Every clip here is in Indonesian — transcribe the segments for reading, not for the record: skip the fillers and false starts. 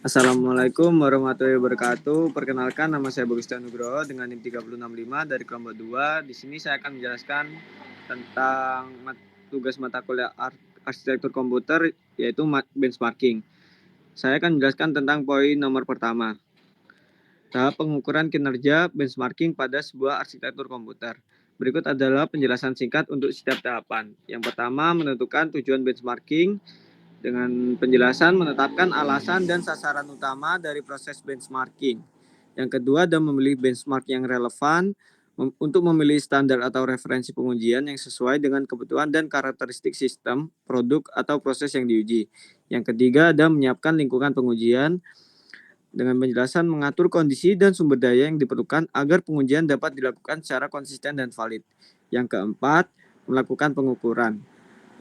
Assalamualaikum warahmatullahi wabarakatuh. Perkenalkan, nama saya Bagustian Nugroho dengan NIM 3065 dari kelompok 2. Di sini saya akan menjelaskan tentang tugas mata kuliah arsitektur komputer, yaitu benchmarking. Saya akan menjelaskan tentang poin nomor pertama. Tahap pengukuran kinerja benchmarking pada sebuah arsitektur komputer. Berikut adalah penjelasan singkat untuk setiap tahapan. Yang pertama, menentukan tujuan benchmarking dengan penjelasan menetapkan alasan dan sasaran utama dari proses benchmarking. Yang kedua, adalah memilih benchmark yang relevan untuk memilih standar atau referensi pengujian yang sesuai dengan kebutuhan dan karakteristik sistem, produk, atau proses yang diuji. Yang ketiga, adalah menyiapkan lingkungan pengujian dengan penjelasan mengatur kondisi dan sumber daya yang diperlukan agar pengujian dapat dilakukan secara konsisten dan valid. Yang keempat, melakukan pengukuran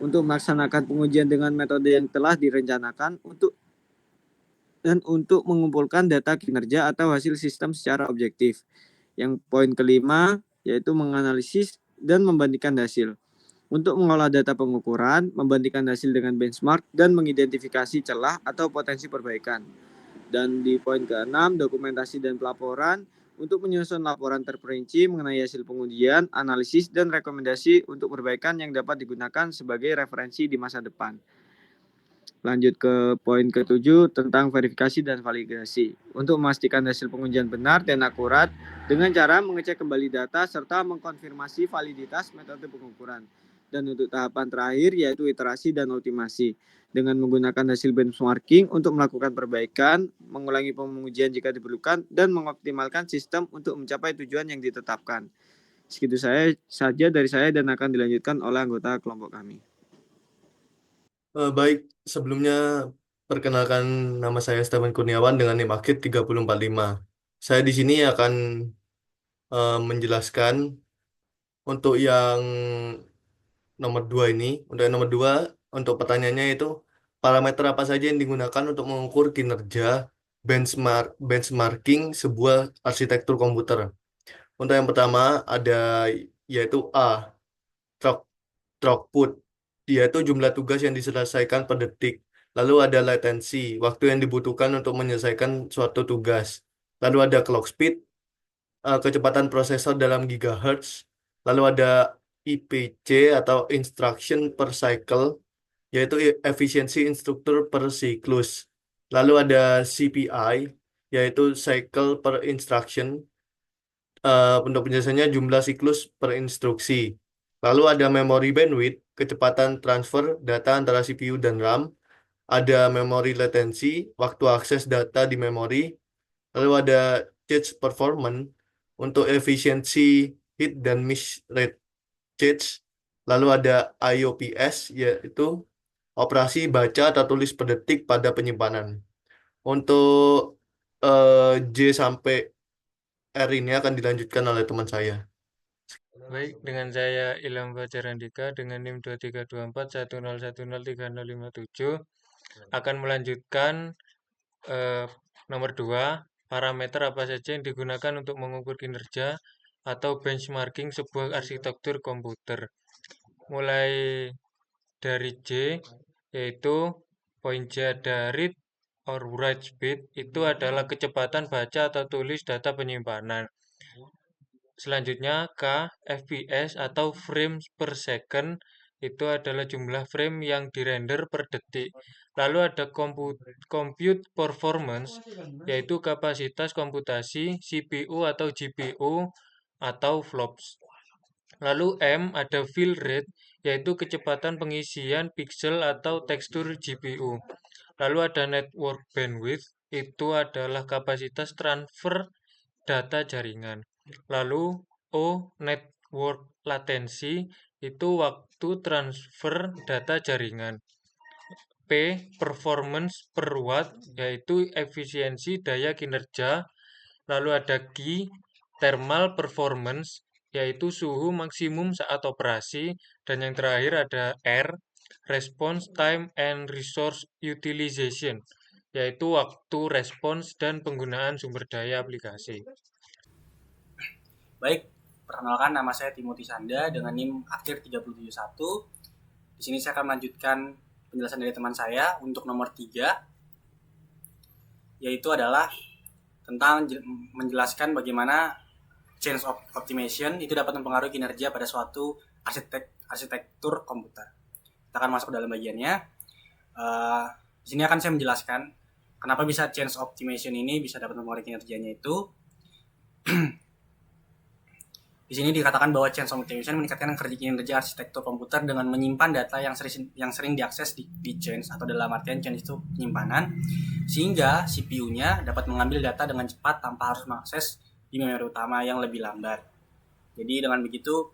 untuk melaksanakan pengujian dengan metode yang telah direncanakan untuk mengumpulkan data kinerja atau hasil sistem secara objektif. Yang poin kelima yaitu menganalisis dan membandingkan hasil. Untuk mengolah data pengukuran, membandingkan hasil dengan benchmark, dan mengidentifikasi celah atau potensi perbaikan. Dan di poin keenam, dokumentasi dan pelaporan untuk menyusun laporan terperinci mengenai hasil pengujian, analisis, dan rekomendasi untuk perbaikan yang dapat digunakan sebagai referensi di masa depan. Lanjut ke poin ketujuh tentang verifikasi dan validasi. Untuk memastikan hasil pengujian benar dan akurat dengan cara mengecek kembali data serta mengkonfirmasi validitas metode pengukuran. Dan untuk tahapan terakhir yaitu iterasi dan optimasi dengan menggunakan hasil benchmarking untuk melakukan perbaikan, mengulangi pengujian jika diperlukan, dan mengoptimalkan sistem untuk mencapai tujuan yang ditetapkan. Segitu saja dari saya dan akan dilanjutkan oleh anggota kelompok kami. Baik, sebelumnya perkenalkan nama saya Stephen Kurniawan dengan NIM akhir 3045. Saya di sini akan menjelaskan untuk yang nomor 2 ini. Untuk yang nomor 2, untuk pertanyaannya itu parameter apa saja yang digunakan untuk mengukur kinerja benchmarking sebuah arsitektur komputer. Untuk yang pertama ada yaitu A, throughput, yaitu jumlah tugas yang diselesaikan per detik. Lalu ada latensi, waktu yang dibutuhkan untuk menyelesaikan suatu tugas. Lalu ada clock speed, kecepatan prosesor dalam gigahertz. Lalu ada IPC atau instruction per cycle, yaitu efisiensi instruktur per siklus. Lalu ada CPI, yaitu cycle per instruction. Untuk penjelasannya jumlah siklus per instruksi. Lalu ada memory bandwidth, kecepatan transfer data antara CPU dan RAM. Ada memory latency, waktu akses data di memori. Lalu ada cache performance untuk efisiensi hit dan miss rate cache. Lalu ada IOPS, yaitu operasi baca atau tulis per detik pada penyimpanan. Untuk J sampai R ini akan dilanjutkan oleh teman saya. Baik, dengan saya Ilham Fajar Andika dengan NIM 232410103057 akan melanjutkan eh, nomor 2, parameter apa saja yang digunakan untuk mengukur kinerja atau benchmarking sebuah arsitektur komputer. Mulai dari J, yaitu poin J ada read or write speed, itu adalah kecepatan baca atau tulis data penyimpanan. Selanjutnya K, FPS atau frames per second, itu adalah jumlah frame yang dirender per detik. Lalu ada compute performance, yaitu kapasitas komputasi CPU atau GPU atau flops. Lalu M ada fill rate, yaitu kecepatan pengisian pixel atau tekstur GPU. Lalu ada network bandwidth, itu adalah kapasitas transfer data jaringan. Lalu O, network latency, itu waktu transfer data jaringan. P, performance per watt, yaitu efisiensi daya kinerja. Lalu ada Q, thermal performance, yaitu suhu maksimum saat operasi. Dan yang terakhir ada R, response time and resource utilization, yaitu waktu respons dan penggunaan sumber daya aplikasi. Baik, perkenalkan nama saya Timothy Sanda dengan NIM akhir 3071. Di sini saya akan melanjutkan penjelasan dari teman saya untuk nomor 3. yaitu adalah tentang menjelaskan bagaimana change of optimization itu dapat mempengaruhi kinerja pada suatu arsitektur komputer. Kita akan masuk ke dalam bagiannya. Di sini akan saya menjelaskan kenapa bisa change optimization ini bisa dapat mempengaruhi kinerjanya itu. Di sini dikatakan bahwa change optimization meningkatkan kinerja arsitektur komputer dengan menyimpan data yang sering diakses di change, atau dalam artian change itu penyimpanan, sehingga CPU-nya dapat mengambil data dengan cepat tanpa harus mengakses di memori utama yang lebih lambat. Jadi dengan begitu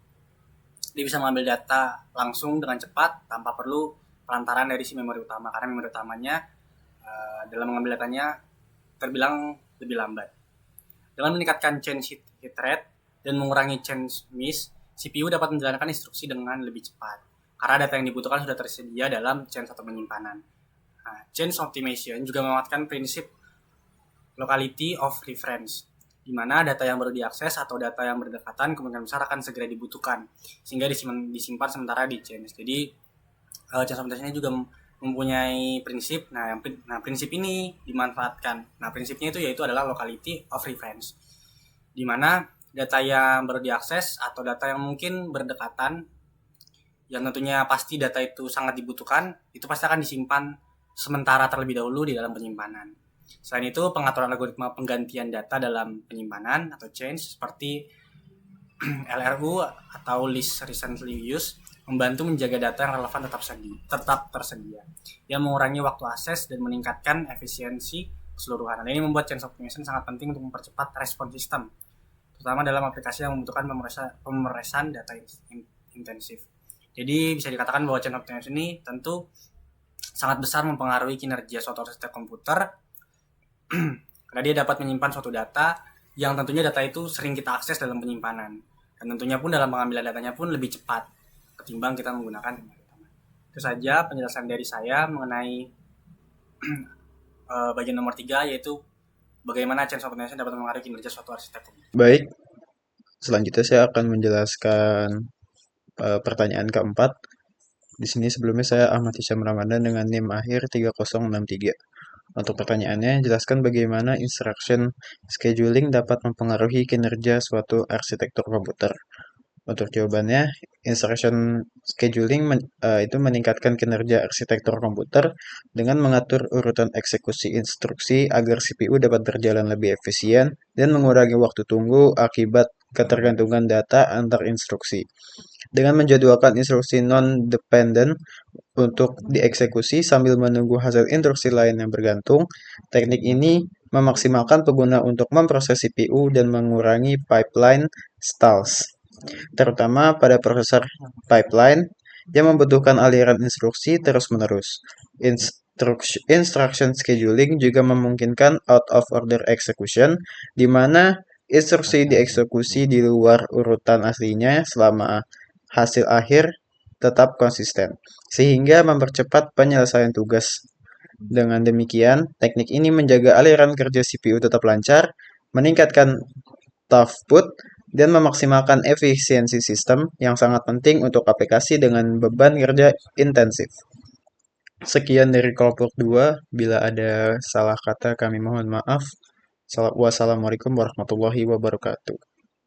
dia bisa mengambil data langsung dengan cepat tanpa perlu perantaran dari si memori utama, karena memori utamanya dalam mengambil datanya terbilang lebih lambat. Dengan meningkatkan change hit rate dan mengurangi change miss, CPU dapat menjalankan instruksi dengan lebih cepat karena data yang dibutuhkan sudah tersedia dalam change atau penyimpanan. Nah, change optimization juga memanfaatkan prinsip locality of reference, di mana data yang baru diakses atau data yang berdekatan kemungkinan besar akan segera dibutuhkan, sehingga disimpan sementara di change. Jadi change optimization juga mempunyai prinsip. Nah, prinsip ini dimanfaatkan. Nah, prinsipnya itu yaitu adalah locality of reference, di mana data yang baru diakses atau data yang mungkin berdekatan, yang tentunya pasti data itu sangat dibutuhkan, itu pasti akan disimpan sementara terlebih dahulu di dalam penyimpanan. Selain itu, pengaturan algoritma penggantian data dalam penyimpanan atau change seperti LRU atau Least Recently Used membantu menjaga data yang relevan tetap tersedia, yang mengurangi waktu akses dan meningkatkan efisiensi keseluruhan. Ini membuat change optimization sangat penting untuk mempercepat respon sistem, terutama dalam aplikasi yang membutuhkan pemrosesan data intensif. Jadi bisa dikatakan bahwa change optimization ini tentu sangat besar mempengaruhi kinerja suatu arsitektur komputer karena dia dapat menyimpan suatu data yang tentunya data itu sering kita akses dalam penyimpanan, dan tentunya pun dalam pengambilan datanya pun lebih cepat ketimbang kita menggunakan memori utama. Itu saja penjelasan dari saya mengenai bagian nomor 3, yaitu bagaimana change optimization dapat mempengaruhi kinerja suatu arsitektur. Baik, selanjutnya saya akan menjelaskan pertanyaan keempat. Di sini sebelumnya saya Ahmad Hisyam Ramadan dengan NIM akhir 3063. Untuk pertanyaannya, jelaskan bagaimana instruction scheduling dapat mempengaruhi kinerja suatu arsitektur komputer. Untuk jawabannya, instruction scheduling itu meningkatkan kinerja arsitektur komputer dengan mengatur urutan eksekusi instruksi agar CPU dapat berjalan lebih efisien dan mengurangi waktu tunggu akibat ketergantungan data antar instruksi. Dengan menjadwalkan instruksi non-dependent untuk dieksekusi sambil menunggu hasil instruksi lain yang bergantung, teknik ini memaksimalkan pengguna untuk memproses CPU dan mengurangi pipeline stalls, terutama pada prosesor pipeline yang membutuhkan aliran instruksi terus-menerus. Instruction scheduling juga memungkinkan out-of-order execution, di mana instruksi dieksekusi di luar urutan aslinya selama hasil akhir tetap konsisten, sehingga mempercepat penyelesaian tugas. Dengan demikian, teknik ini menjaga aliran kerja CPU tetap lancar, meningkatkan throughput, dan memaksimalkan efisiensi sistem yang sangat penting untuk aplikasi dengan beban kerja intensif. Sekian dari kelompok 2. Bila ada salah kata kami mohon maaf. Wassalamualaikum warahmatullahi wabarakatuh.